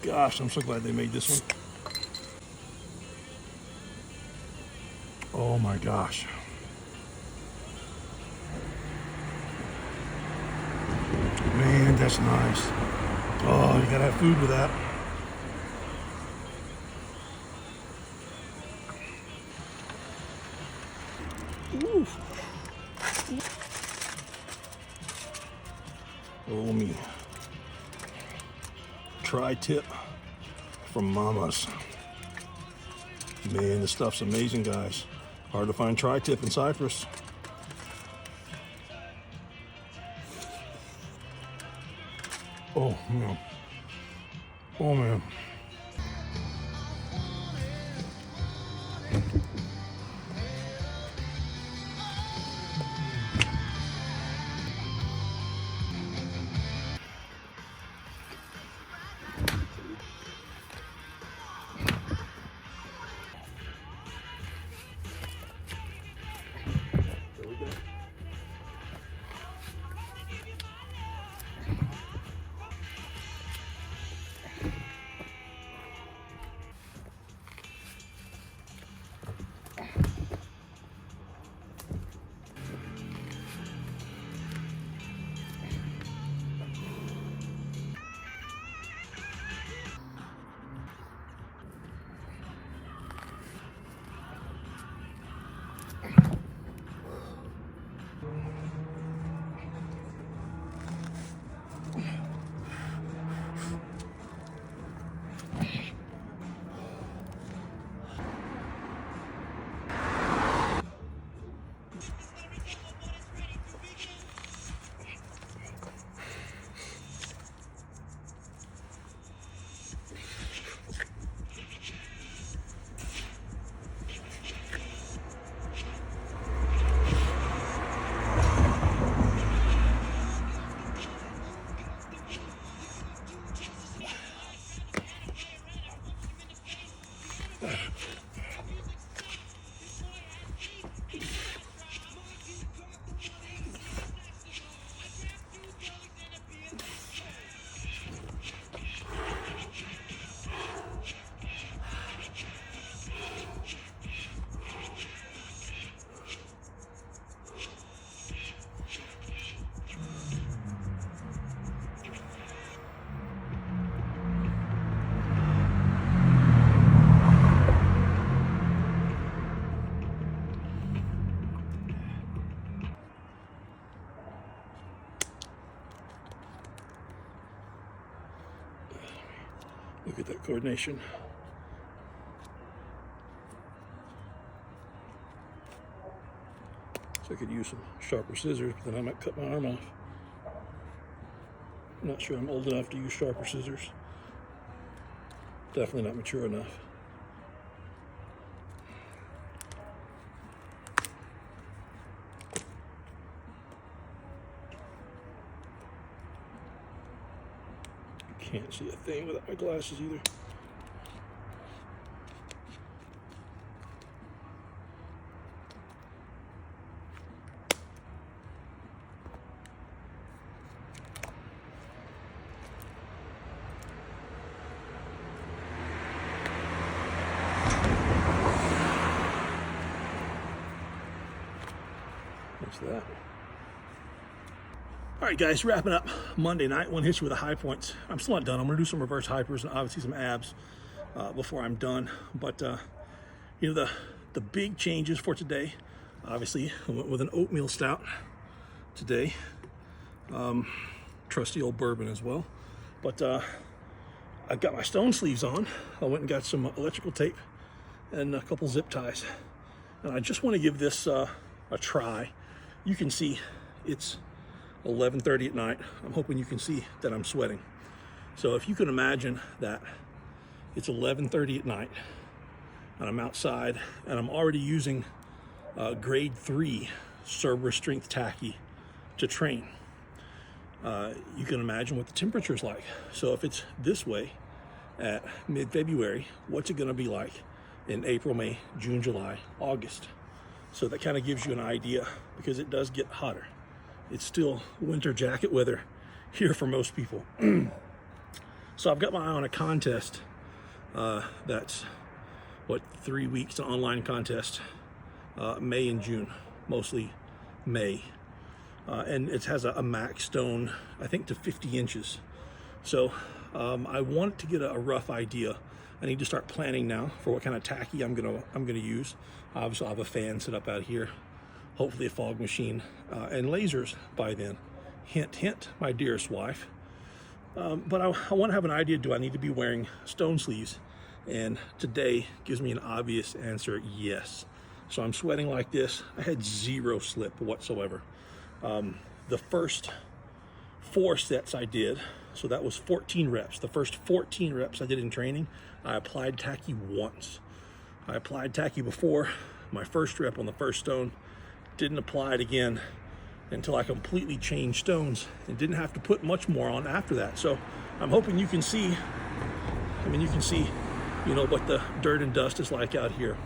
gosh, I'm so glad they made this one. Oh my gosh. Man, that's nice. Oh, you gotta have food with that. Ooh. Oh me. Tri-tip from Mama's. Man, this stuff's amazing, guys. Hard to find tri-tip in Cyprus. Oh man. Oh man. There we go. Look at that coordination. So I could use some sharper scissors, but then I might cut my arm off. I'm not sure I'm old enough to use sharper scissors. Definitely not mature enough. Can't see a thing without my glasses either. What's that? All right, guys, wrapping up Monday night. One hit you with the high points. I'm still not done. I'm gonna do some reverse hypers and obviously some abs before I'm done. But you know, the big changes for today. Obviously, I went with an oatmeal stout today. Trusty old bourbon as well. But I've got my stone sleeves on. I went and got some electrical tape and a couple zip ties. And I just want to give this a try. You can see it's 11:30 at night. I'm hoping you can see that I'm sweating. So if you can imagine that it's 11:30 at night and I'm outside and I'm already using grade 3 Cerberus strength tacky to train, you can imagine what the temperature is like. So if it's this way at mid-February, what's it going to be like in April, May, June, July, August? So that kind of gives you an idea, because it does get hotter. It's still winter jacket weather here for most people. So I've got my eye on a contest that's, what, 3 weeks, an online contest, May and June, mostly May. And it has a max stone, I think, to 50 inches. So I want to get a rough idea. I need to start planning now for what kind of tacky I'm gonna use. Obviously, I'll have a fan set up out here, hopefully a fog machine, and lasers by then. Hint, hint, my dearest wife. But I want to have an idea, do I need to be wearing stone sleeves? And today gives me an obvious answer, yes. So I'm sweating like this. I had zero slip whatsoever. The first 4 sets I did, so that was 14 reps. The first 14 reps I did in training, I applied tacky once. I applied tacky before my first rep on the first stone, didn't apply it again until I completely changed stones and didn't have to put much more on after that. So I'm hoping you can see, you can see, what the dirt and dust is like out here.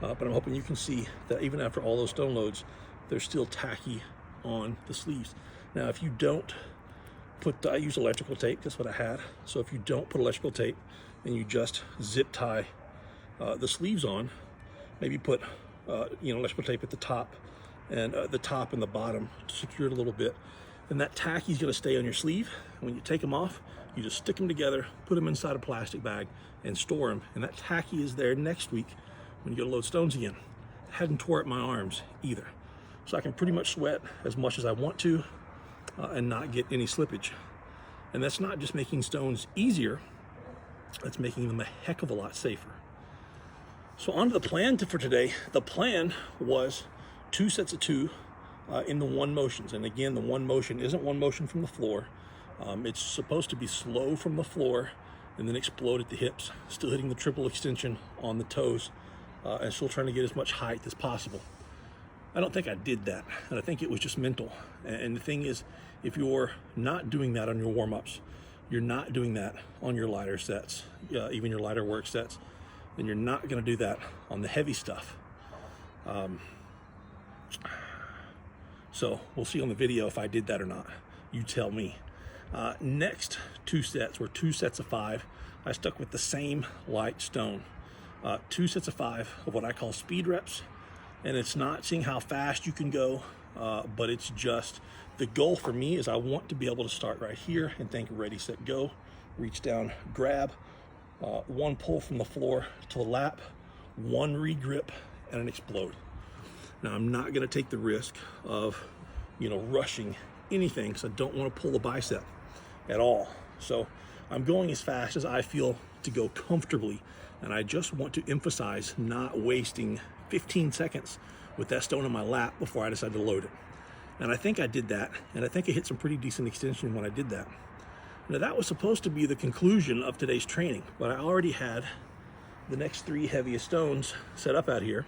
But I'm hoping you can see that even after all those stone loads, there's still tacky on the sleeves. Now, if you don't put, I use electrical tape, that's what I had. So if you don't put electrical tape and you just zip tie the sleeves on, maybe put electrical tape at the top and the top and the bottom to secure it a little bit, and that tacky is going to stay on your sleeve. And when you take them off, you just stick them together, put them inside a plastic bag, and store them. And that tacky is there next week when you go to load stones again. I hadn't tore up my arms either, so I can pretty much sweat as much as I want to and not get any slippage. And that's not just making stones easier, that's making them a heck of a lot safer. So on to the plan for today. The plan was 2 sets of 2 in the 1 motions. And again, the 1 motion isn't 1 motion from the floor. It's supposed to be slow from the floor and then explode at the hips, still hitting the triple extension on the toes, and still trying to get as much height as possible. I don't think I did that, and I think it was just mental. And the thing is, if you're not doing that on your warm-ups, you're not doing that on your lighter sets, even your lighter work sets, then you're not going to do that on the heavy stuff. So we'll see on the video if I did that or not. You tell me. Next 2 sets were 2 sets of 5. I stuck with the same light stone. 2 sets of 5 of what I call speed reps. And it's not seeing how fast you can go, but it's just, the goal for me is I want to be able to start right here and think ready, set, go, reach down, grab, 1 pull from the floor to the lap, 1 regrip, and an explode. Now, I'm not going to take the risk of, rushing anything, because I don't want to pull the bicep at all. So I'm going as fast as I feel to go comfortably, and I just want to emphasize not wasting 15 seconds with that stone in my lap before I decide to load it. And I think I did that, and I think I hit some pretty decent extension when I did that. Now, that was supposed to be the conclusion of today's training, but I already had the next 3 heaviest stones set up out here,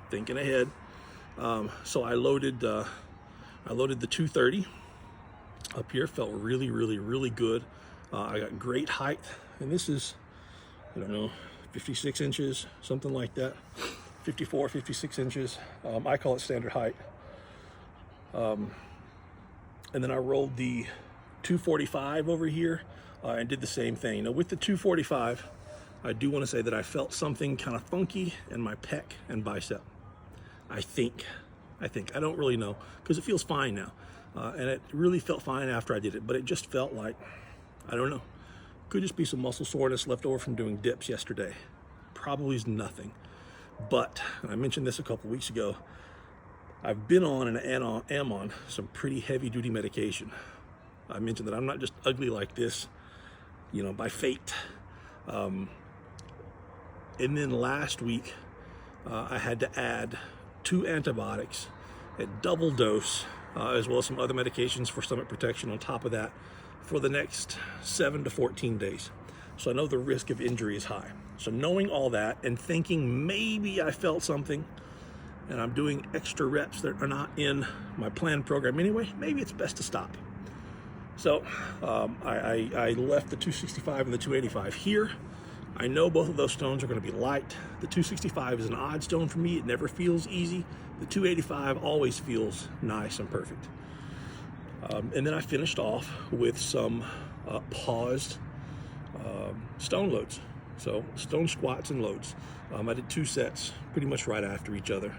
thinking ahead. So I loaded the 230 up here. Felt really, really, really good. I got great height, and this is, 56 inches, something like that. 54, 56 inches. I call it standard height. And then I rolled the 245 over here and did the same thing. Now, with the 245, I do want to say that I felt something kind of funky in my pec and bicep. I think. I don't really know, because it feels fine now. And it really felt fine after I did it, but it just felt like, I don't know. Could just be some muscle soreness left over from doing dips yesterday. Probably is nothing. But, and I mentioned this a couple weeks ago, I've been on and am on some pretty heavy duty medication. I mentioned that I'm not just ugly like this, by fate. And then last week, I had to add 2 antibiotics at double dose, as well as some other medications for stomach protection on top of that, for the next 7 to 14 days. So I know the risk of injury is high. So knowing all that and thinking maybe I felt something and I'm doing extra reps that are not in my planned program anyway, maybe it's best to stop. So I left the 265 and the 285 here. I know both of those stones are going to be light. The 265 is an odd stone for me. It never feels easy. The 285 always feels nice and perfect. And then I finished off with some paused stone loads. So stone squats and loads. I did 2 sets pretty much right after each other.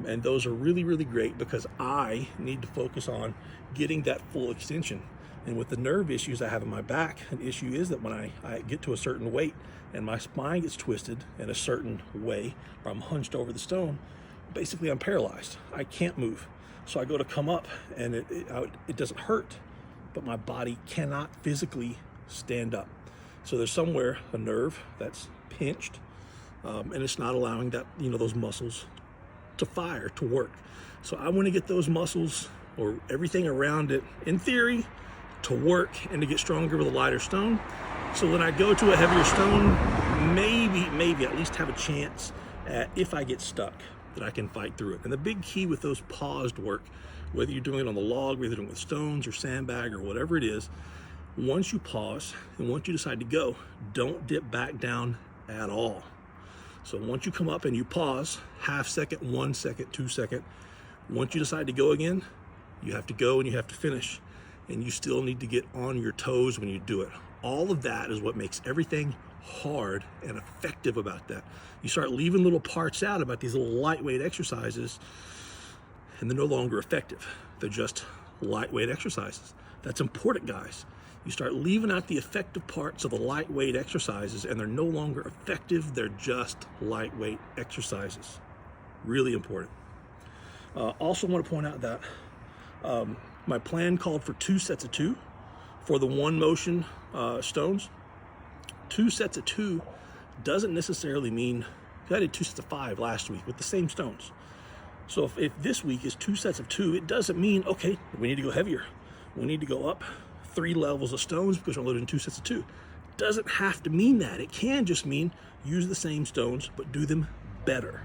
And those are really, really great because I need to focus on getting that full extension. And with the nerve issues I have in my back, an issue is that when I get to a certain weight and my spine gets twisted in a certain way, or I'm hunched over the stone, basically I'm paralyzed. I can't move. So I go to come up and it doesn't hurt, but my body cannot physically stand up. So there's somewhere a nerve that's pinched, and it's not allowing that, those muscles to fire, to work. So I want to get those muscles or everything around it, in theory, to work and to get stronger with a lighter stone. So when I go to a heavier stone, maybe at least have a chance at, if I get stuck, that I can fight through it. And the big key with those paused work, whether you're doing it on the log, whether you're doing it with stones or sandbag or whatever it is, once you pause and once you decide to go, don't dip back down at all. So once you come up and you pause, half second, 1 second, 2 second, once you decide to go again, you have to go and you have to finish. And you still need to get on your toes when you do it. All of that is what makes everything hard and effective about that. You start leaving little parts out about these little lightweight exercises, and they're no longer effective. They're just lightweight exercises. That's important, guys. You start leaving out the effective parts of the lightweight exercises, and they're no longer effective. They're just lightweight exercises. Really important. Also want to point out that my plan called for 2 sets of 2 for the one motion stones. 2 sets of 2 doesn't necessarily mean, I did 2 sets of 5 last week with the same stones. So if this week is 2 sets of 2, it doesn't mean, okay, we need to go heavier. We need to go up 3 levels of stones because we're loading 2 sets of 2. Doesn't have to mean that. It can just mean use the same stones, but do them better.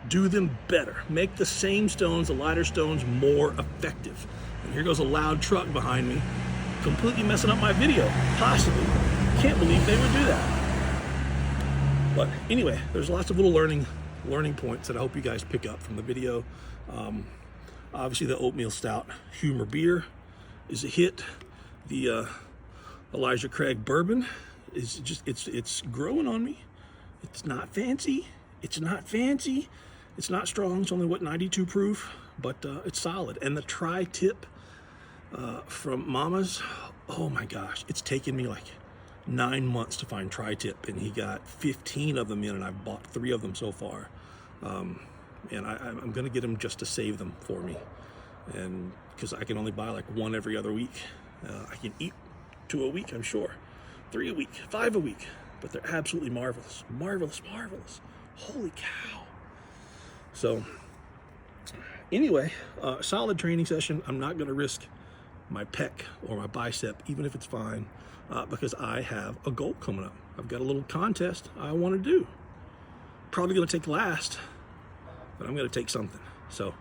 Do them better. Make the same stones, the lighter stones, more effective. And here goes a loud truck behind me, completely messing up my video, possibly. Can't believe they would do that. But anyway, there's lots of little learning points that I hope you guys pick up from the video. Obviously the oatmeal stout humor beer is a hit. The Elijah Craig bourbon is just, it's growing on me. It's not fancy. It's not strong. It's only 92 proof, but it's solid. And the tri-tip from Mama's, oh my gosh, it's taken me like 9 months to find tri-tip, and he got 15 of them in, and I've bought 3 of them so far. And I'm gonna get them just to save them for me, and because I can only buy like 1 every other week. I can eat 2 a week, I'm sure, 3 a week, 5 a week, but they're absolutely marvelous. Holy cow. So anyway, solid training session. I'm not going to risk my pec or my bicep, even if it's fine, because I have a goal coming up. I've got a little contest I want to do. Probably going to take last, but I'm going to take something. So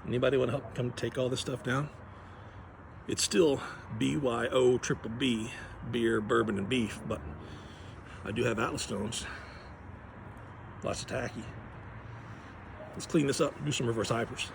anybody want to help come take all this stuff down? It's still BYO-BBB, beer, bourbon, and beef, but I do have Atlas stones. Lots of tacky. Let's clean this up, do some reverse hypers.